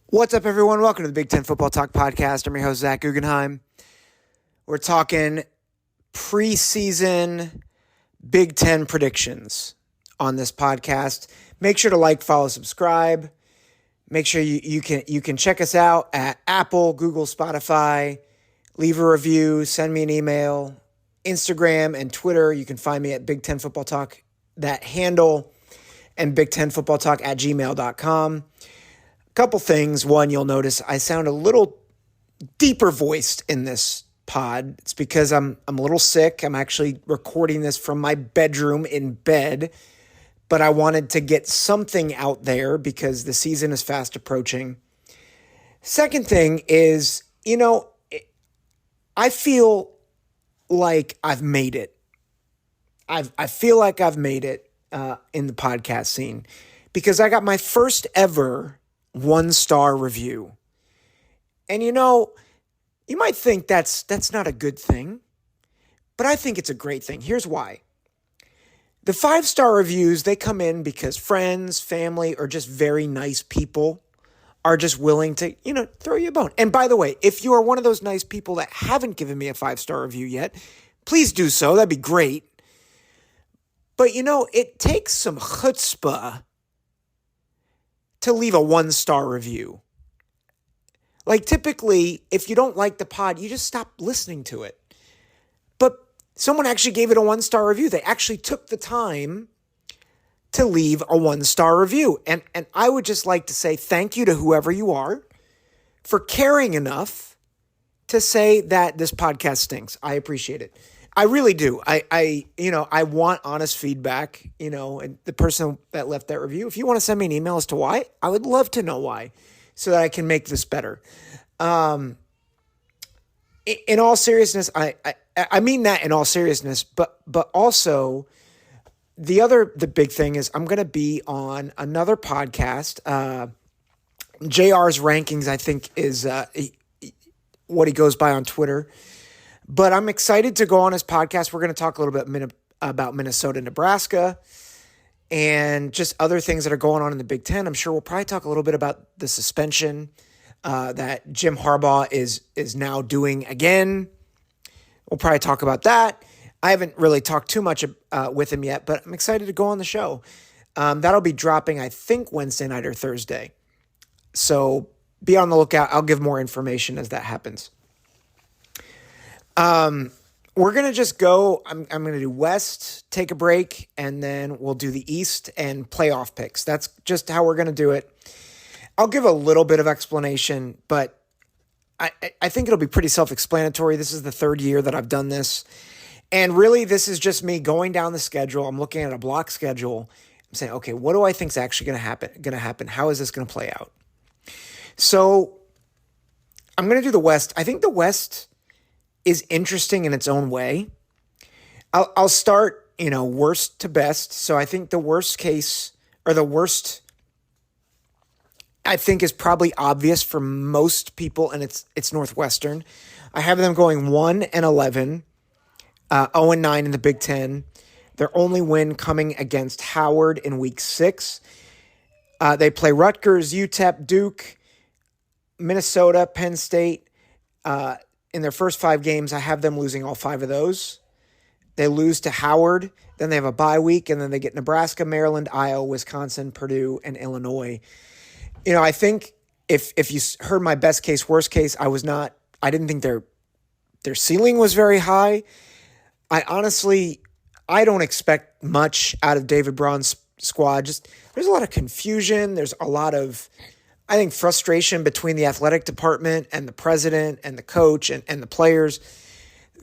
What's up, everyone? Welcome to the Big Ten Football Talk Podcast. I'm your host, Zach Guggenheim. We're talking preseason Big Ten predictions on this podcast. Make sure to like, follow, subscribe. Make sure you can check us out at Apple, Google, Spotify. Leave a review, send me an email, Instagram and Twitter. You can find me at Big Ten Football Talk, that handle, and big10footballtalk@gmail.com. Couple things. One, you'll notice I sound a little deeper voiced in this pod. It's because I'm a little sick. I'm actually recording this from my bedroom in bed, but I wanted to get something out there because the season is fast approaching. Second thing is, I feel like I've made it. I feel like I've made it in the podcast scene because I got my first ever 1-star review. And you might think that's not a good thing, but I think it's a great thing. Here's why. The 5-star reviews, they come in because friends, family, or just very nice people are just willing to, throw you a bone. And by the way, if you are one of those nice people that haven't given me a 5-star review yet, please do so. That'd be great. But it takes some chutzpah to leave a 1-star review. Like typically, if you don't like the pod, you just stop listening to it. But someone actually gave it a 1-star review. They actually took the time to leave a 1-star review. And I would just like to say thank you to whoever you are for caring enough to say that this podcast stinks. I appreciate it. I really do. I want honest feedback, and the person that left that review, if you want to send me an email as to why, I would love to know why so that I can make this better. In all seriousness, I mean that in all seriousness, but also the big thing is I'm going to be on another podcast. JR's Rankings, I think, is what he goes by on Twitter. But I'm excited to go on his podcast. We're going to talk a little bit about Minnesota, Nebraska, and just other things that are going on in the Big Ten. I'm sure we'll probably talk a little bit about the suspension that Jim Harbaugh is now doing again. We'll probably talk about that. I haven't really talked too much with him yet, but I'm excited to go on the show. That'll be dropping, I think, Wednesday night or Thursday. So be on the lookout. I'll give more information as that happens. We're going to just go, I'm going to do West, take a break, and then we'll do the East and playoff picks. That's just how we're going to do it. I'll give a little bit of explanation, but I think it'll be pretty self-explanatory. This is the third year that I've done this. And really, this is just me going down the schedule. I'm looking at a block schedule. I'm saying, okay, what do I think is actually going to happen? How is this going to play out? So I'm going to do the West. I think the West is interesting in its own way. I'll start, worst to best. So I think the worst case, or the worst, I think is probably obvious for most people, and it's Northwestern. I have them going 1-11, 0-9 in the Big Ten. Their only win coming against Howard in Week 6. They play Rutgers, UTEP, Duke, Minnesota, Penn State. In their first 5 games, I have them losing all 5 of those. They lose to Howard, then they have a bye week, and then they get Nebraska, Maryland, Iowa, Wisconsin, Purdue, and Illinois. I think if you heard my best case, worst case, I didn't think their ceiling was very high. I don't expect much out of David Braun's squad. Just there's a lot of confusion. There's a lot of, I think, frustration between the athletic department and the president and the coach and the players.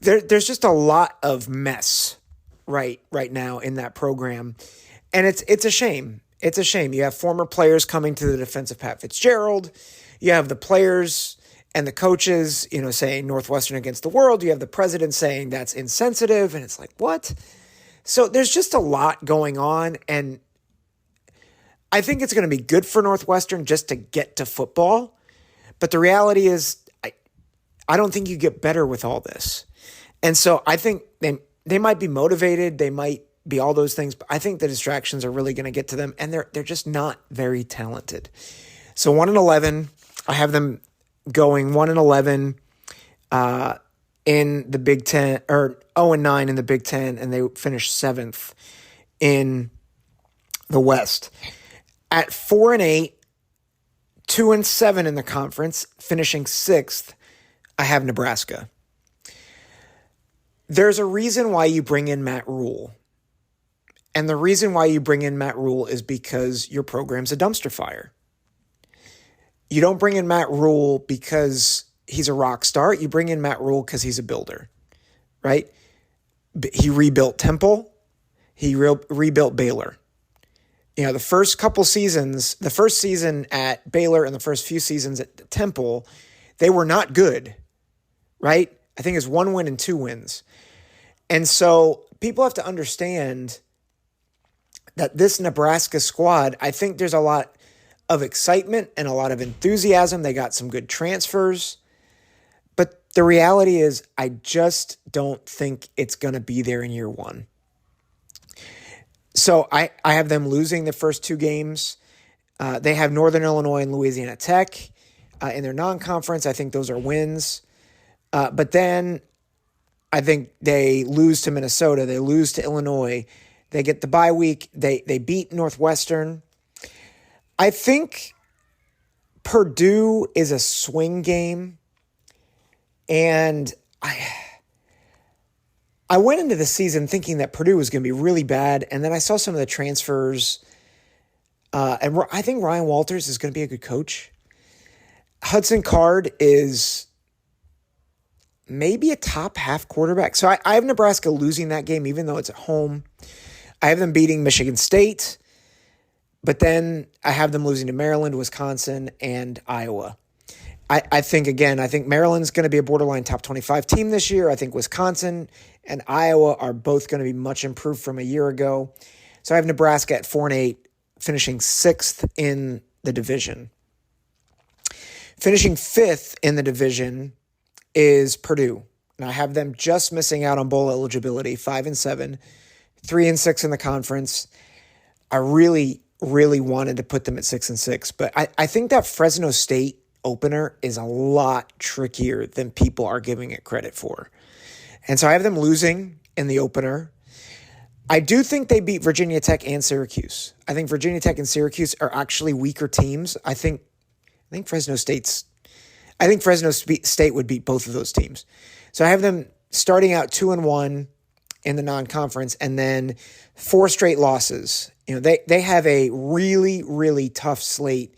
There's just a lot of mess right now in that program. And it's a shame. It's a shame. You have former players coming to the defense of Pat Fitzgerald. You have the players and the coaches, saying Northwestern against the world. You have the president saying that's insensitive. And it's like, what? So there's just a lot going on. And I think it's going to be good for Northwestern just to get to football. But the reality is, I don't think you get better with all this. And so I think they might be motivated. They might be all those things. But I think the distractions are really going to get to them. And they're just not very talented. So 1-11, I have them going 1-11 in the Big Ten, or 0-9 in the Big Ten, and they finished 7th in the West. At 4-8, 2-7 in the conference, finishing 6th, I have Nebraska. There's a reason why you bring in Matt Rule. And the reason why you bring in Matt Rule is because your program's a dumpster fire. You don't bring in Matt Rule because he's a rock star. You bring in Matt Rule because he's a builder, right? He rebuilt Temple. He rebuilt Baylor. The first couple seasons, the first season at Baylor and the first few seasons at Temple, they were not good, right? I think it's 1 win and 2 wins. And so people have to understand that this Nebraska squad, I think there's a lot of excitement and a lot of enthusiasm. They got some good transfers. But the reality is, I just don't think it's going to be there in year one. So I have them losing the first 2 games. They have Northern Illinois and Louisiana Tech in their non-conference. I think those are wins. But then I think they lose to Minnesota. They lose to Illinois. They get the bye week. They beat Northwestern. I think Purdue is a swing game. And I went into the season thinking that Purdue was going to be really bad, and then I saw some of the transfers, and I think Ryan Walters is going to be a good coach. Hudson Card is maybe a top half quarterback. So I have Nebraska losing that game, even though it's at home. I have them beating Michigan State, but then I have them losing to Maryland, Wisconsin, and Iowa. I think Maryland's going to be a borderline top 25 team this year. I think Wisconsin and Iowa are both going to be much improved from a year ago. So I have Nebraska at 4-8, finishing 6th in the division. Finishing 5th in the division is Purdue. And I have them just missing out on bowl eligibility, 5-7, 3-6 in the conference. I really wanted to put them at 6-6, but I think that Fresno State opener is a lot trickier than people are giving it credit for. And so I have them losing in the opener. I do think they beat Virginia Tech and Syracuse. I think Virginia Tech and Syracuse are actually weaker teams. I think Fresno State would beat both of those teams. So I have them starting out 2-1 in the non-conference and then 4 straight losses. They have a really tough slate.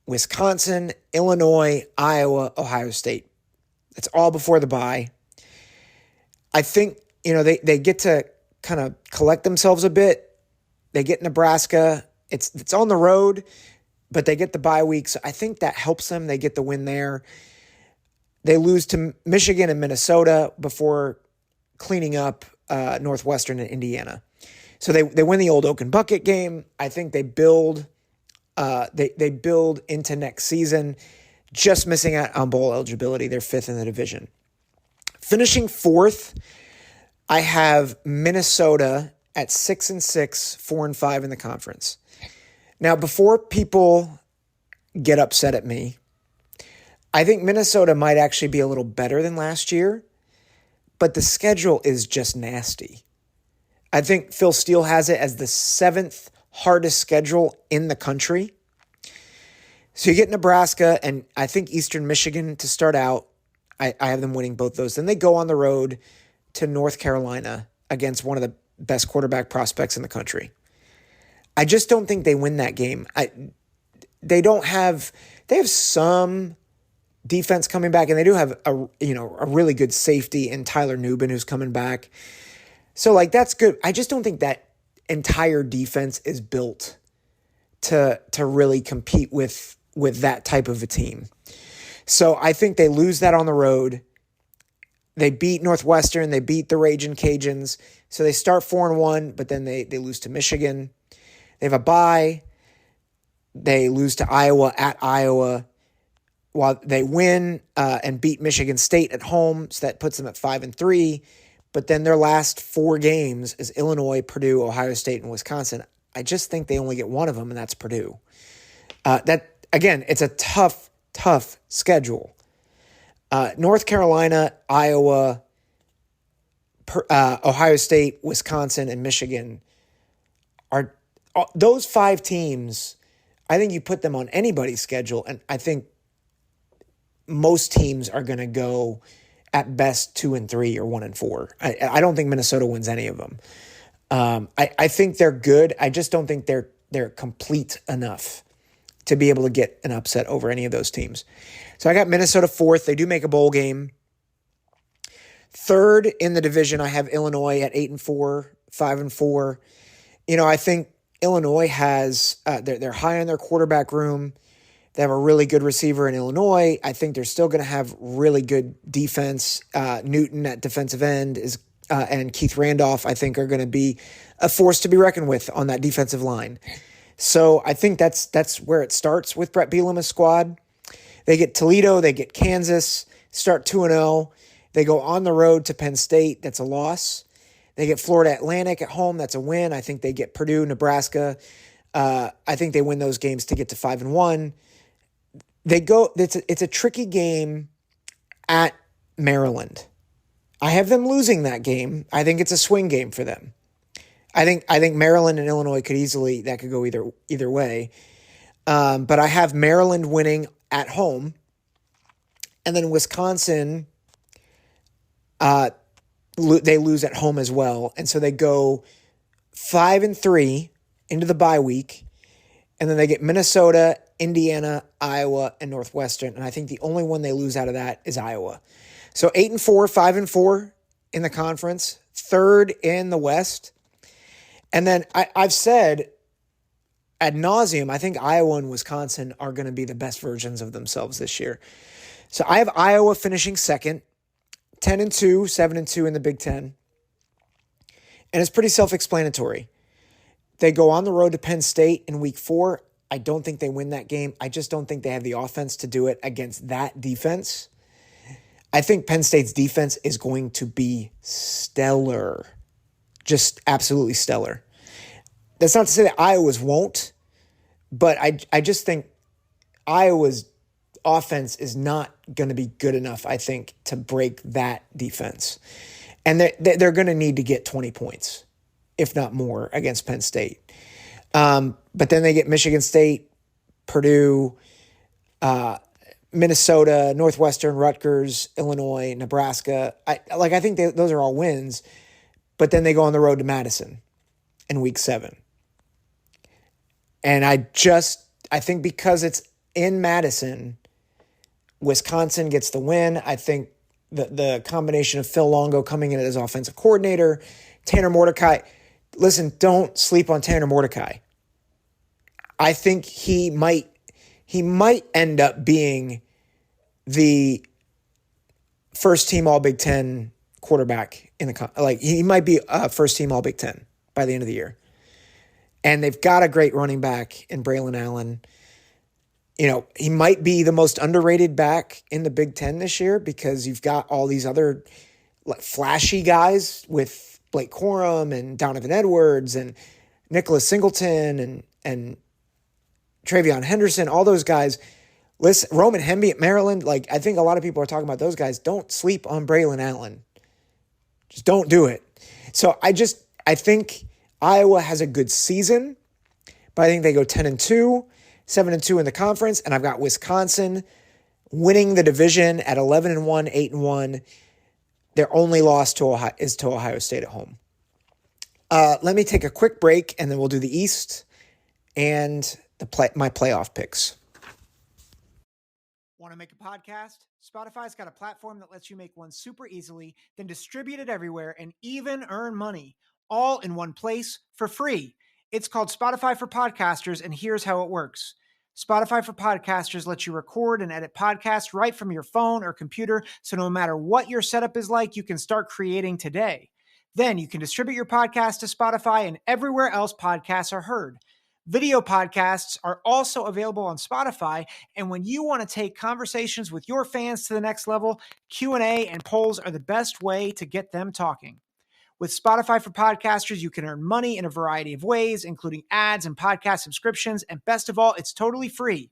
Wisconsin, Illinois, Iowa, Ohio State. It's all before the bye. I think, they get to kind of collect themselves a bit. They get Nebraska. It's on the road, but they get the bye week. So I think that helps them. They get the win there. They lose to Michigan and Minnesota before cleaning up Northwestern and Indiana. So they win the Old Oak and Bucket game. I think they build they build into next season, just missing out on bowl eligibility. They're 5th in the division. Finishing 4th, I have Minnesota at 6-6, 4-5 in the conference. Now, before people get upset at me, I think Minnesota might actually be a little better than last year, but the schedule is just nasty. I think Phil Steele has it as the 7th hardest schedule in the country. So you get Nebraska and I think Eastern Michigan to start out. I have them winning both those. Then they go on the road to North Carolina against one of the best quarterback prospects in the country. I just don't think they win that game. They have some defense coming back, and they do have a really good safety in Tyler Nubin who's coming back. So that's good. I just don't think that entire defense is built to really compete with that type of a team. So I think they lose that on the road. They beat Northwestern. They beat the Ragin' Cajuns. So they start 4-1, but then they lose to Michigan. They have a bye. They lose to Iowa at Iowa. While they win and beat Michigan State at home, so that puts them at 5-3. But then their last 4 games is Illinois, Purdue, Ohio State, and Wisconsin. I just think they only get one of them, and that's Purdue. That again, it's a tough schedule. North Carolina, Iowa, Ohio State, Wisconsin, and Michigan are those 5 teams. I think you put them on anybody's schedule, and I think most teams are going to go at best 2-3 or 1-4. I don't think Minnesota wins any of them. I think they're good. I just don't think they're complete enough to be able to get an upset over any of those teams. So I got Minnesota 4th. They do make a bowl game. 3rd in the division, I have Illinois at 8-4, 5-4. I think Illinois has they're high on their quarterback room. They have a really good receiver in Illinois. I think they're still going to have really good defense. Newton at defensive end and Keith Randolph, I think, are going to be a force to be reckoned with on that defensive line. So I think that's where it starts with Brett Bielema's squad. They get Toledo, they get Kansas, start 2-0. They go on the road to Penn State. That's a loss. They get Florida Atlantic at home. That's a win. I think they get Purdue, Nebraska. I think they win those games to get to 5-1. It's a tricky game at Maryland. I have them losing that game. I think it's a swing game for them. I think Maryland and Illinois that could go either way. But I have Maryland winning at home, and then Wisconsin, they lose at home as well, and so they go 5-3 into the bye week, and then they get Minnesota, Indiana, Iowa, and Northwestern, and I think the only one they lose out of that is Iowa. So 8-4, 5-4 in the conference, 3rd in the West. And then I've said ad nauseum, I think Iowa and Wisconsin are going to be the best versions of themselves this year. So I have Iowa finishing 2nd, 10-2, 7-2 in the Big Ten. And it's pretty self-explanatory. They go on the road to Penn State in week 4. I don't think they win that game. I just don't think they have the offense to do it against that defense. I think Penn State's defense is going to be stellar. Just absolutely stellar. That's not to say that Iowa's won't, but I just think Iowa's offense is not going to be good enough, I think, to break that defense. And they're going to need to get 20 points, if not more, against Penn State. But then they get Michigan State, Purdue, Minnesota, Northwestern, Rutgers, Illinois, Nebraska. I think those are all wins. But then they go on the road to Madison in week 7. And I think because it's in Madison, Wisconsin gets the win. I think the combination of Phil Longo coming in as offensive coordinator, Tanner Mordecai. Listen, don't sleep on Tanner Mordecai. I think he might end up being the first team All Big Ten quarterback he might be a first team All Big Ten by the end of the year. And they've got a great running back in Braylon Allen. He might be the most underrated back in the Big Ten this year because you've got all these other flashy guys with Blake Corum and Donovan Edwards and Nicholas Singleton and Travion Henderson, all those guys. Listen, Roman Hemby at Maryland, I think a lot of people are talking about those guys. Don't sleep on Braylon Allen. Just don't do it. So I think Iowa has a good season, but I think they go 10-2, 7-2 in the conference, and I've got Wisconsin winning the division at 11-1, 8-1. Their only loss is to Ohio State at home. Let me take a quick break, and then we'll do the East and my playoff picks. Want to make a podcast? Spotify's got a platform that lets you make one super easily, then distribute it everywhere and even earn money, all in one place for free. It's called Spotify for Podcasters, and here's how it works. Spotify for Podcasters lets you record and edit podcasts right from your phone or computer, so no matter what your setup is like, you can start creating today. Then you can distribute your podcast to Spotify and everywhere else podcasts are heard. Video podcasts are also available on Spotify, and when you want to take conversations with your fans to the next level, Q&A and polls are the best way to get them talking. With Spotify for Podcasters, you can earn money in a variety of ways, including ads and podcast subscriptions, and best of all, it's totally free.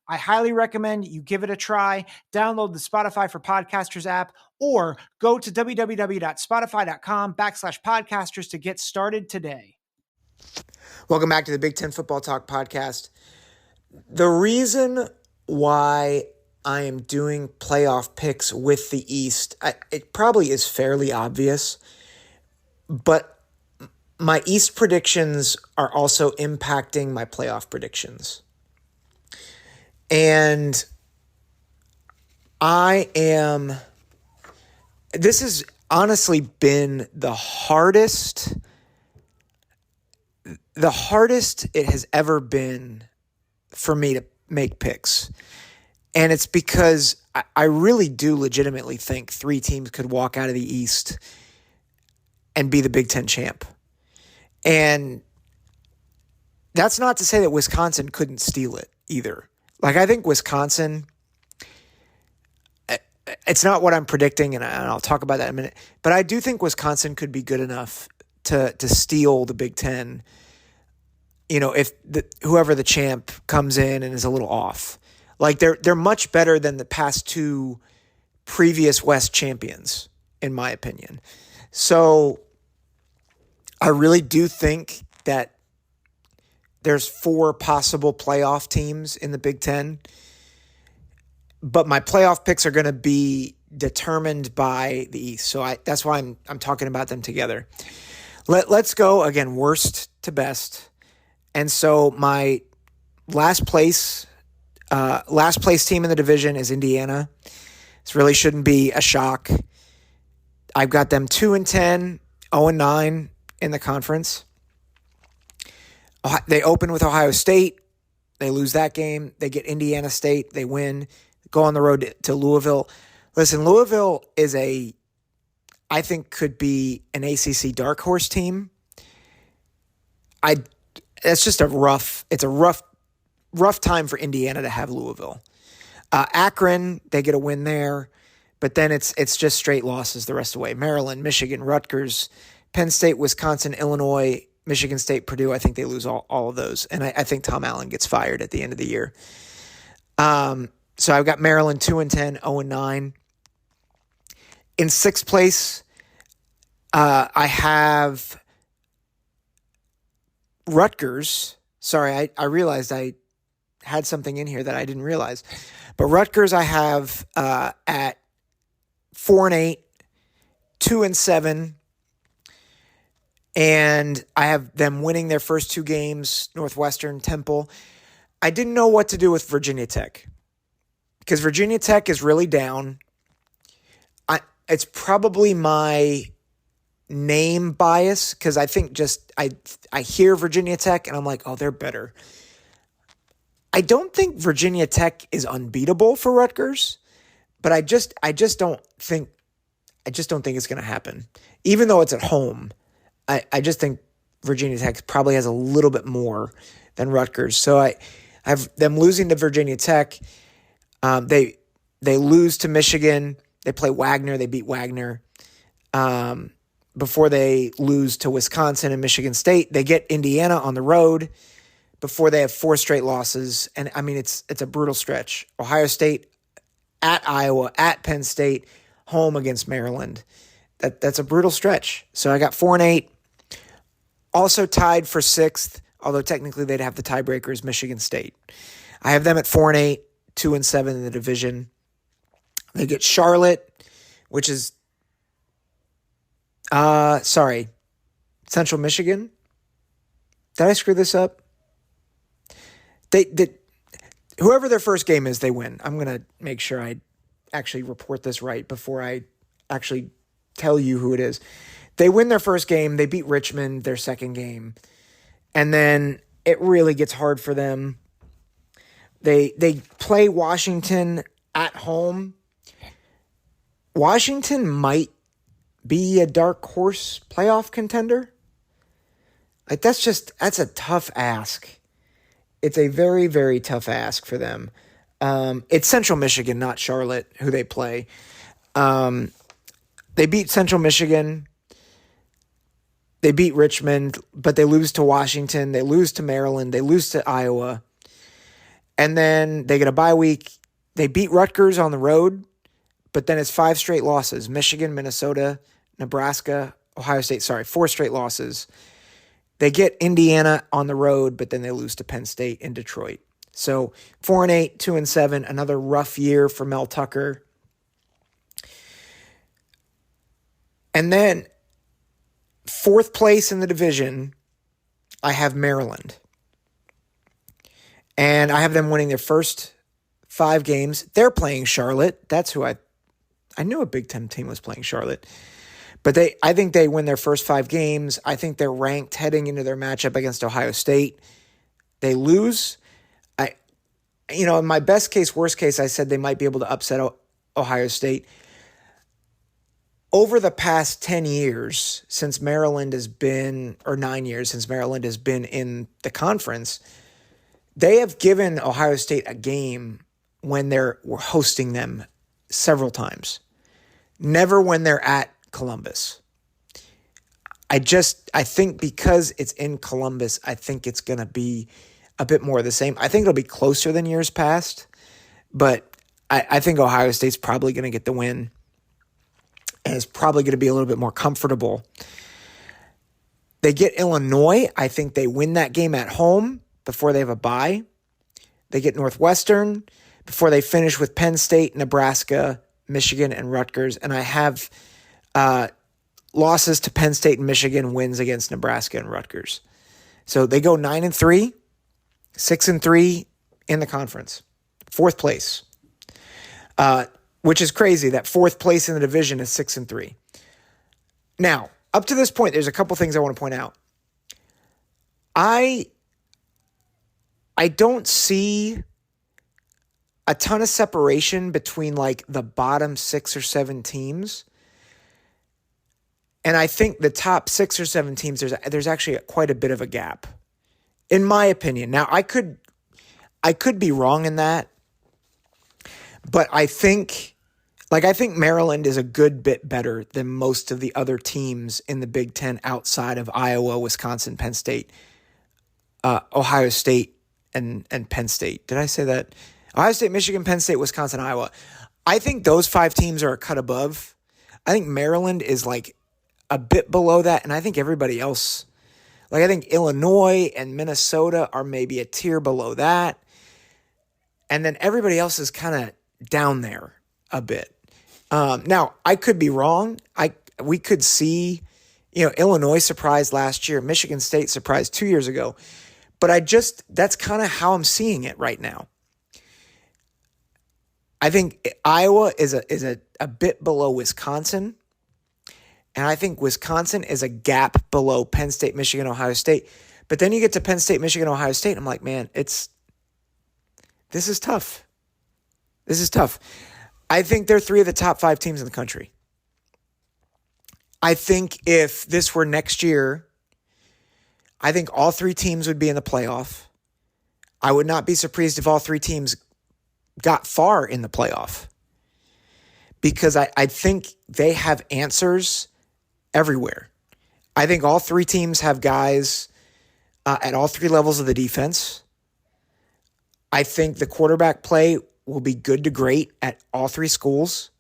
I highly recommend you give it a try. Download the Spotify for Podcasters app or go to www.spotify.com/podcasters to get started today. Welcome back to the Big Ten Football Talk podcast. The reason why I am doing playoff picks with the East, it probably is fairly obvious, but my East predictions are also impacting my playoff predictions. And this has honestly been the hardest it has ever been for me to make picks. And it's because I really do legitimately think 3 teams could walk out of the East and be the Big Ten champ. And that's not to say that Wisconsin couldn't steal it either. Like, I think Wisconsin, it's not what I'm predicting, and I'll talk about that in a minute, but I do think Wisconsin could be good enough to steal the Big Ten, if whoever the champ comes in and is a little off. Like, they're much better than the past 2 previous West champions, in my opinion. So I really do think that there's 4 possible playoff teams in the Big Ten, but my playoff picks are going to be determined by the East. So that's why I'm talking about them together. Let's go again, worst to best. And so my last place team in the division is Indiana. This really shouldn't be a shock. I've got them 2-10, 0-9 in the conference. They open with Ohio State. They lose that game. They get Indiana State. They win. Go on the road to Louisville. Listen, Louisville is I think could be an ACC dark horse team. It's a rough time for Indiana to have Louisville. Akron, they get a win there, but then it's just straight losses the rest of the way. Maryland, Michigan, Rutgers, Penn State, Wisconsin, Illinois, Michigan State, Purdue, I think they lose all of those. And I think Tom Allen gets fired at the end of the year. So I've got Maryland 2-10, 0-9. In 6th place, I have Rutgers. Sorry, I realized I had something in here that I didn't realize. But Rutgers I have at 4-8, 2-7. And I have them winning their first 2 games, Northwestern, Temple. I didn't know what to do with Virginia Tech because Virginia Tech is really down. It's probably my name bias because I think I hear Virginia Tech and I'm like, oh, they're better. I don't think Virginia Tech is unbeatable for Rutgers, but I just don't think it's going to happen, even though it's at home. I just think Virginia Tech probably has a little bit more than Rutgers. So I have them losing to Virginia Tech. They lose to Michigan. They play Wagner. They beat Wagner. Before they lose to Wisconsin and Michigan State. They get Indiana on the road before they have 4 straight losses. And, I mean, it's a brutal stretch. Ohio State, at Iowa, at Penn State, home against Maryland. That's a brutal stretch. So I got 4-8. Also tied for 6th, although technically they'd have the tiebreakers, Michigan State. I have them at 4-8, 2-7 in the division. They get Charlotte, which is, Central Michigan. Did I screw this up? Whoever their first game is, they win. I'm going to make sure I actually report this right before I actually tell you who it is. They win their first game. They beat Richmond their second game. And then it really gets hard for them. They play Washington at home. Washington might be a dark horse playoff contender. Like that's a tough ask. It's a very, very tough ask for them. It's Central Michigan, not Charlotte, who they play. They beat Central Michigan. They beat Richmond, but they lose to Washington. They lose to Maryland. They lose to Iowa. And then they get a bye week. They beat Rutgers on the road, but then it's 5 straight losses. Michigan, Minnesota, Nebraska, Ohio State. 4 straight losses. They get Indiana on the road, but then they lose to Penn State and Detroit. So 4-8, 2-7, another rough year for Mel Tucker. And then 4th place in the division, I have Maryland. And I have them winning their first 5 games. They're playing Charlotte. That's who I knew a Big Ten team was playing Charlotte. But I think they win their first 5 games. I think they're ranked heading into their matchup against Ohio State. They lose. In my best case, worst case, I said they might be able to upset Ohio State. Over the past 10 years, since Maryland has been, or 9 years since Maryland has been in the conference, they have given Ohio State a game when they're hosting them several times. Never when they're at Columbus. I think because it's in Columbus, I think it's going to be a bit more of the same. I think it'll be closer than years past, but I think Ohio State's probably going to get the win and is probably going to be a little bit more comfortable. They get Illinois. I think they win that game at home before they have a bye. They get Northwestern before they finish with Penn State, Nebraska, Michigan, and Rutgers. And I have losses to Penn State and Michigan, wins against Nebraska and Rutgers. So they go 9-3, 6-3 in the conference. 4th place. Which is crazy that 4th place in the division is 6-3. Now, up to this point, there's a couple things I want to point out. I don't see a ton of separation between like the bottom 6 or 7 teams. And I think the top 6 or 7 teams, there's actually quite a bit of a gap, in my opinion. Now, I could be wrong in that, but I think Maryland is a good bit better than most of the other teams in the Big Ten outside of Iowa, Wisconsin, Penn State, Ohio State, and Penn State. Did I say that? Ohio State, Michigan, Penn State, Wisconsin, Iowa. I think those 5 teams are a cut above. I think Maryland is like a bit below that, and I think everybody else, like I think Illinois and Minnesota are maybe a tier below that, and then everybody else is kind of down there a bit. Now, I could be wrong. We could see, Illinois surprised last year, Michigan State surprised 2 years ago, but that's kind of how I'm seeing it right now. I think Iowa is a bit below Wisconsin, and I think Wisconsin is a gap below Penn State, Michigan, Ohio State. But then you get to Penn State, Michigan, Ohio State, and I'm like, man, this is tough. This is tough. I think they're 3 of the top 5 teams in the country. I think if this were next year, I think all 3 teams would be in the playoff. I would not be surprised if all 3 teams got far in the playoff, because I think they have answers everywhere. I think all 3 teams have guys at all 3 levels of the defense. I think the quarterback play will be good to great at all 3 schools.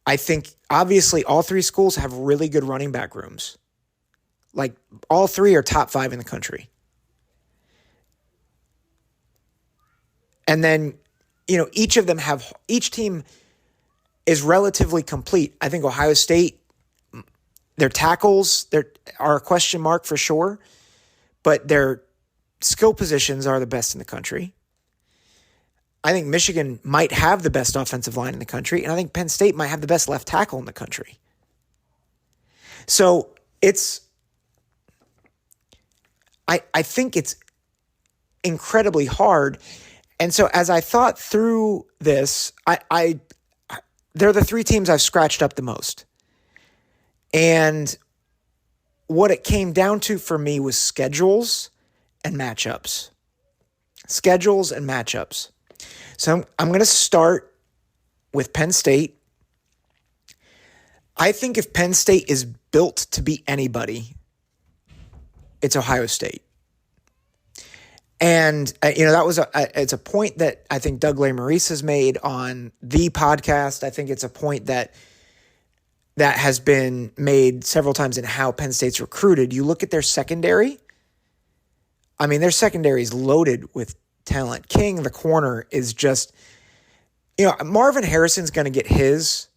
I think, obviously, all 3 schools have really good running back rooms. Like, all 3 are top 5 in the country. And then, each team is relatively complete. I think Ohio State, their tackles are a question mark for sure, but their skill positions are the best in the country. I think Michigan might have the best offensive line in the country, and I think Penn State might have the best left tackle in the country. So I think it's incredibly hard. And so as I thought through this, they're the three teams I've scratched up the most. And what it came down to for me was schedules and matchups. Schedules and matchups. So I'm going to start with Penn State. I think if Penn State is built to beat anybody, it's Ohio State. And, that was it's a point that I think Doug Lesmerises has made on the podcast. I think it's a point that has been made several times in how Penn State's recruited. You look at their secondary. I mean, their secondary is loaded with talent. King, the corner, is just, Marvin Harrison's going to get his,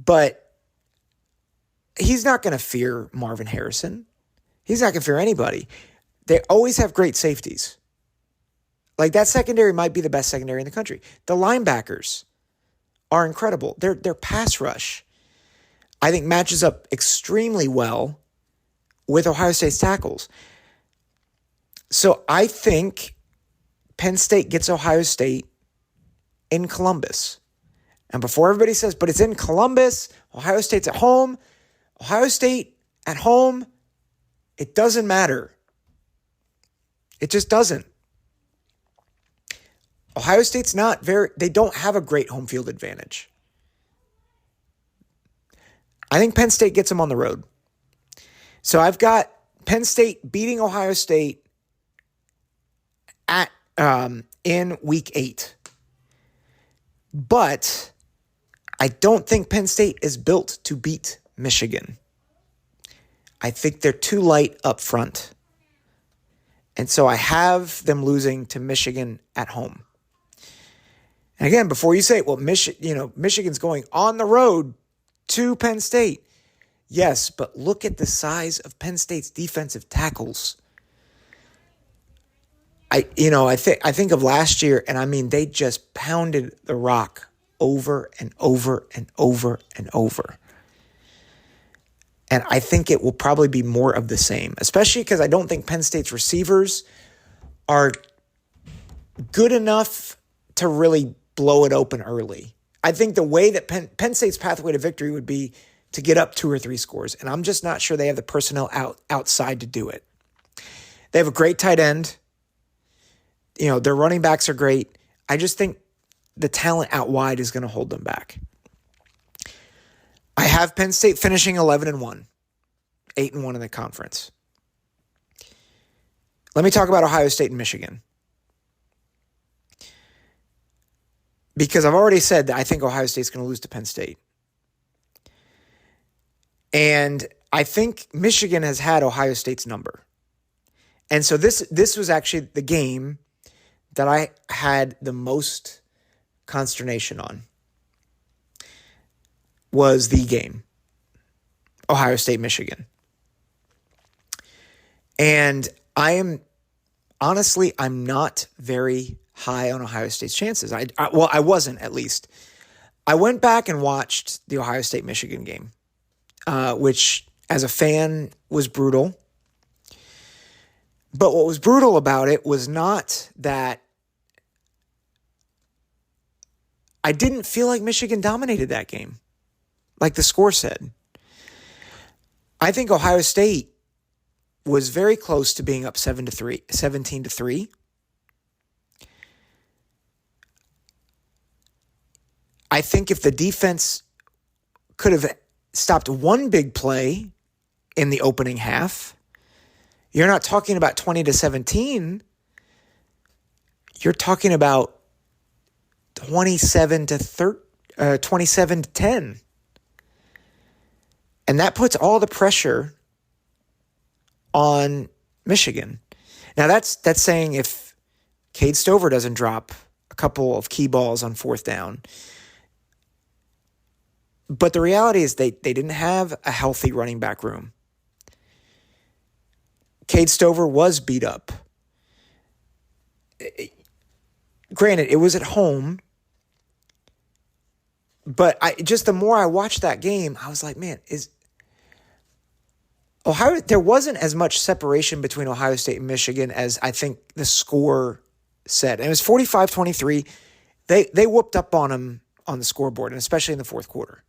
but he's not going to fear Marvin Harrison. He's not going to fear anybody. They always have great safeties. Like, that secondary might be the best secondary in the country. The linebackers are incredible. Their pass rush, I think, matches up extremely well with Ohio State's tackles. So I think Penn State gets Ohio State in Columbus. And before everybody says, but it's in Columbus, Ohio State's at home, Ohio State at home, it doesn't matter. It just doesn't. Ohio State's they don't have a great home field advantage. I think Penn State gets them on the road. So I've got Penn State beating Ohio State in week 8. But I don't think Penn State is built to beat Michigan. I think they're too light up front. And so I have them losing to Michigan at home. And again, before you say, well, Michigan's going on the road to Penn State. Yes, but look at the size of Penn State's defensive tackles. I think of last year, and I mean, they just pounded the rock over and over and over and over. And I think it will probably be more of the same, especially because I don't think Penn State's receivers are good enough to really blow it open early. I think the way that Penn State's pathway to victory would be to get up 2 or 3 scores, and I'm just not sure they have the personnel outside to do it. They have a great tight end. Their running backs are great. I just think the talent out wide is going to hold them back. I have Penn State finishing 11-1, 8-1 in the conference. Let me talk about Ohio State and Michigan. Because I've already said that I think Ohio State's going to lose to Penn State. And I think Michigan has had Ohio State's number. And so this was actually the game that I had the most consternation on. Was the game, Ohio State, Michigan. And I'm not very high on Ohio State's chances. I wasn't, at least. I went back and watched the Ohio State, Michigan game, which as a fan was brutal. But what was brutal about it was not that I didn't feel like Michigan dominated that game. Like the score said. I think Ohio State was very close to being up 17-3. I think if the defense could have stopped one big play in the opening half, you're not talking about 20-17. You're talking about 27-10. And that puts all the pressure on Michigan. Now, that's saying if Cade Stover doesn't drop a couple of key balls on 4th down. But the reality is they didn't have a healthy running back room. Cade Stover was beat up. Granted, it was at home. But the more I watched that game, I was like, man, there wasn't as much separation between Ohio State and Michigan as I think the score said. And it was 45-23. They whooped up on them on the scoreboard, and especially in the fourth quarter.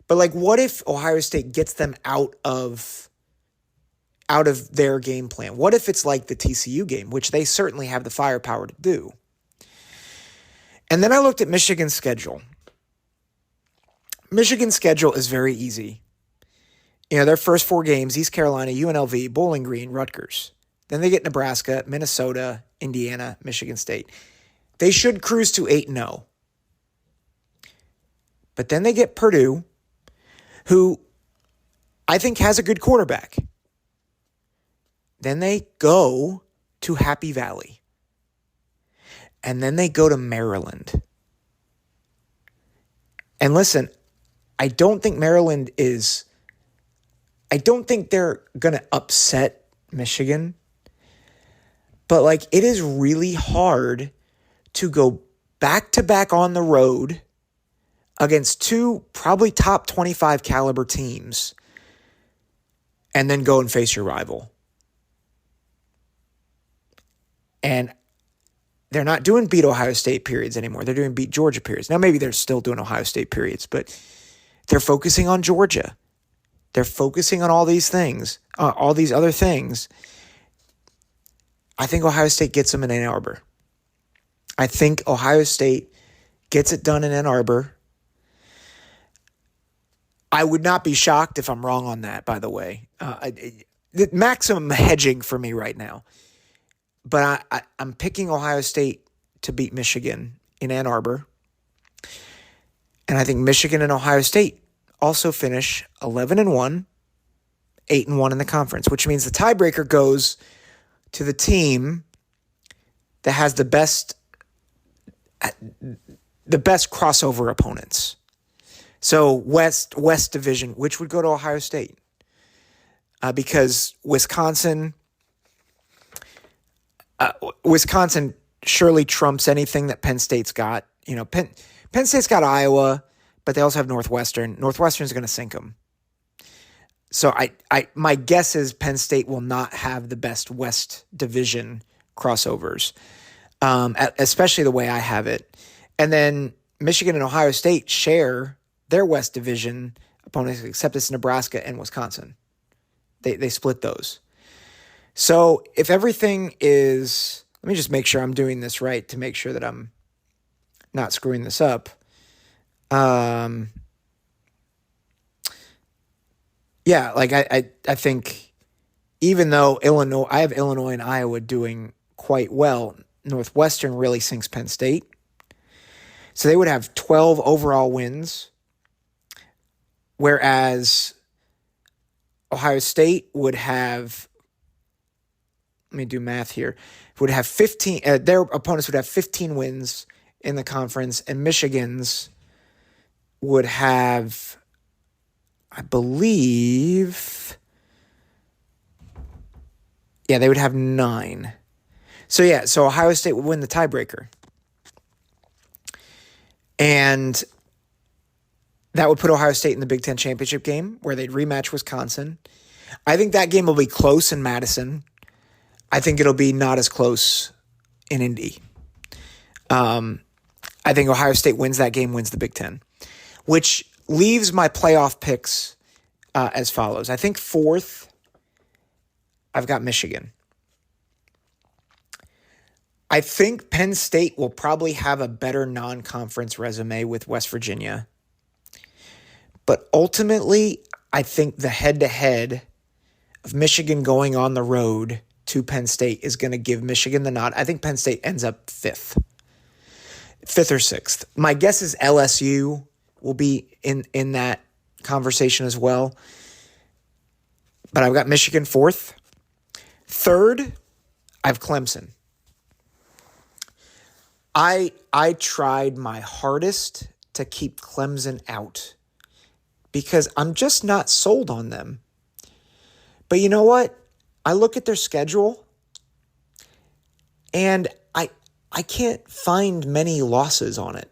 But like, what if Ohio State gets them out of their game plan? What if it's like the TCU game, which they certainly have the firepower to do? And then I looked at Michigan's schedule. Michigan's schedule is very easy. Their first 4 games, East Carolina, UNLV, Bowling Green, Rutgers. Then they get Nebraska, Minnesota, Indiana, Michigan State. They should cruise to 8-0. But then they get Purdue, who I think has a good quarterback. Then they go to Happy Valley. And then they go to Maryland. And listen, I don't think they're going to upset Michigan. But like, it is really hard to go back-to-back on the road against 2 probably top 25 caliber teams and then go and face your rival. And they're not doing beat Ohio State periods anymore. They're doing beat Georgia periods. Now, maybe they're still doing Ohio State periods, but they're focusing on Georgia. They're focusing on all these things, all these other things. I think Ohio State gets them in Ann Arbor. I think Ohio State gets it done in Ann Arbor. I would not be shocked if I'm wrong on that, by the way. Maximum hedging for me right now. But I'm picking Ohio State to beat Michigan in Ann Arbor. And I think Michigan and Ohio State also finish 11-1, 8-1 in the conference, which means the tiebreaker goes to the team that has the best crossover opponents. So West Division, which would go to Ohio State, because Wisconsin surely trumps anything that Penn State's got. Penn State's got Iowa, but they also have Northwestern. Northwestern's going to sink them. So my guess is Penn State will not have the best West Division crossovers, especially the way I have it. And then Michigan and Ohio State share their West Division opponents, except it's Nebraska and Wisconsin. They split those. So if everything is, let me just make sure I'm doing this right to make sure that I'm not screwing this up. Yeah, like I think even though I have Illinois and Iowa doing quite well, Northwestern really sinks Penn State. So they would have 12 overall wins, whereas Ohio State would have, let me do math here, would have 15, their opponents would have 15 wins in the conference, and Michigan's would have, I believe, they would have 9. So Ohio State would win the tiebreaker. And that would put Ohio State in the Big Ten championship game where they'd rematch Wisconsin. I think that game will be close in Madison. I think it'll be not as close in Indy. I think Ohio State wins that game, wins the Big Ten, which leaves my playoff picks as follows. I think 4th, I've got Michigan. I think Penn State will probably have a better non-conference resume with West Virginia. But ultimately, I think the head-to-head of Michigan going on the road to Penn State is going to give Michigan the nod. I think Penn State ends up 5th or 6th. My guess is LSU will be in that conversation as well. But I've got Michigan 4th. 3rd, I have Clemson. I tried my hardest to keep Clemson out because I'm just not sold on them. But you know what? I look at their schedule and I can't find many losses on it.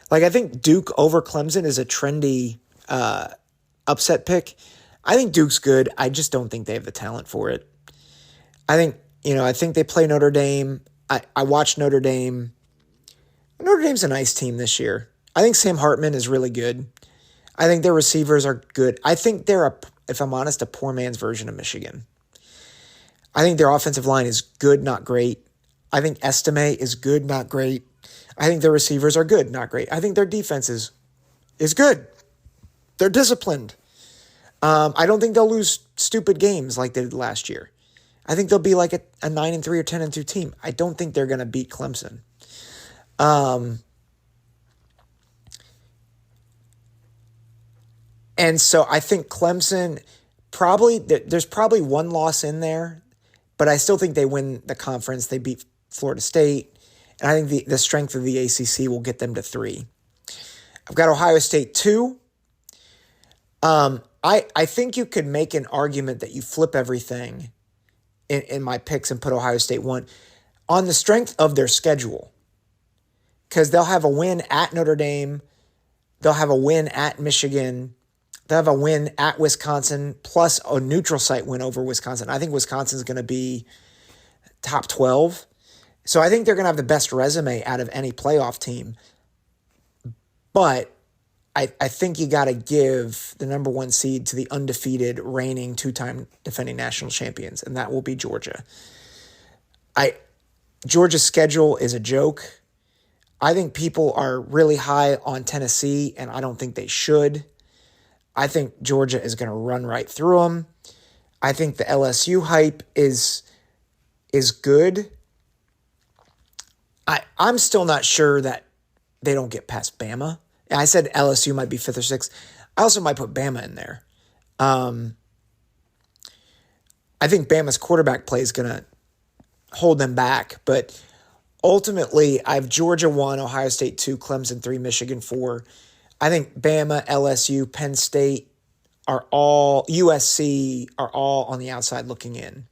Like, I think Duke over Clemson is a trendy upset pick. I think Duke's good. I just don't think they have the talent for it. I think they play Notre Dame. I watched Notre Dame. Notre Dame's a nice team this year. I think Sam Hartman is really good. I think their receivers are good. I think they're, if I'm honest, a poor man's version of Michigan. I think their offensive line is good, not great. I think Estime is good, not great. I think their receivers are good, not great. I think their defense is good. They're disciplined. I don't think they'll lose stupid games like they did last year. I think they'll be like a 9-3 or 10-2 team. I don't think they're going to beat Clemson. And so I think Clemson there's probably one loss in there, but I still think they win the conference. They beat Florida State. And I think the strength of the ACC will get them to 3. I've got Ohio State 2. I think you could make an argument that you flip everything in my picks and put Ohio State 1 on the strength of their schedule. Because they'll have a win at Notre Dame. They'll have a win at Michigan. They'll have a win at Wisconsin, plus a neutral site win over Wisconsin. I think Wisconsin's going to be top 12. So I think they're going to have the best resume out of any playoff team. But I think you got to give the number 1 seed to the undefeated, reigning 2-time defending national champions, and that will be Georgia. Georgia's schedule is a joke. I think people are really high on Tennessee, and I don't think they should. I think Georgia is going to run right through them. I think the LSU hype is good. I'm still not sure that they don't get past Bama. I said LSU might be 5th or 6th. I also might put Bama in there. I think Bama's quarterback play is going to hold them back. But ultimately, I have Georgia 1, Ohio State 2, Clemson 3, Michigan 4. I think Bama, LSU, Penn State USC are all on the outside looking in.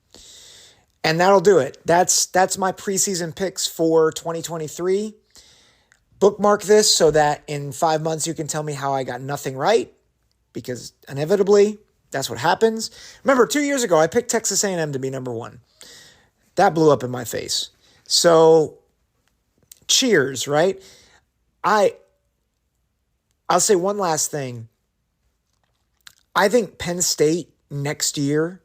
And that'll do it. That's my preseason picks for 2023. Bookmark this so that in 5 months you can tell me how I got nothing right, because inevitably that's what happens. Remember, 2 years ago I picked Texas A&M to be number 1. That blew up in my face. So cheers, right? I'll say one last thing. I think Penn State next year,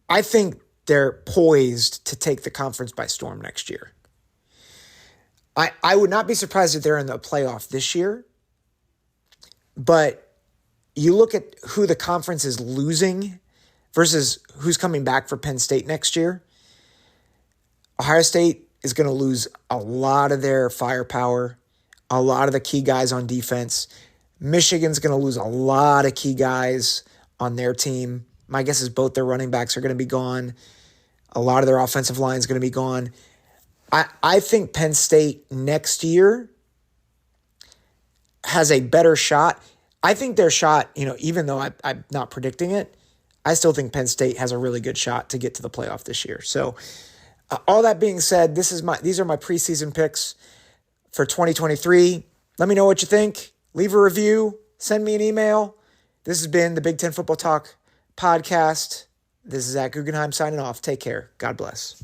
I think they're poised to take the conference by storm next year. I would not be surprised if they're in the playoff this year, but you look at who the conference is losing versus who's coming back for Penn State next year. Ohio State is going to lose a lot of their firepower, a lot of the key guys on defense. Michigan's going to lose a lot of key guys on their team. My guess is both their running backs are going to be gone. A lot of their offensive line is going to be gone. I think Penn State next year has a better shot. I think their shot, even though I'm not predicting it, I still think Penn State has a really good shot to get to the playoff this year. So all that being said, these are my preseason picks for 2023. Let me know what you think. Leave a review. Send me an email. This has been the Big Ten Football Talk podcast. This is Zach Guggenheim signing off. Take care. God bless.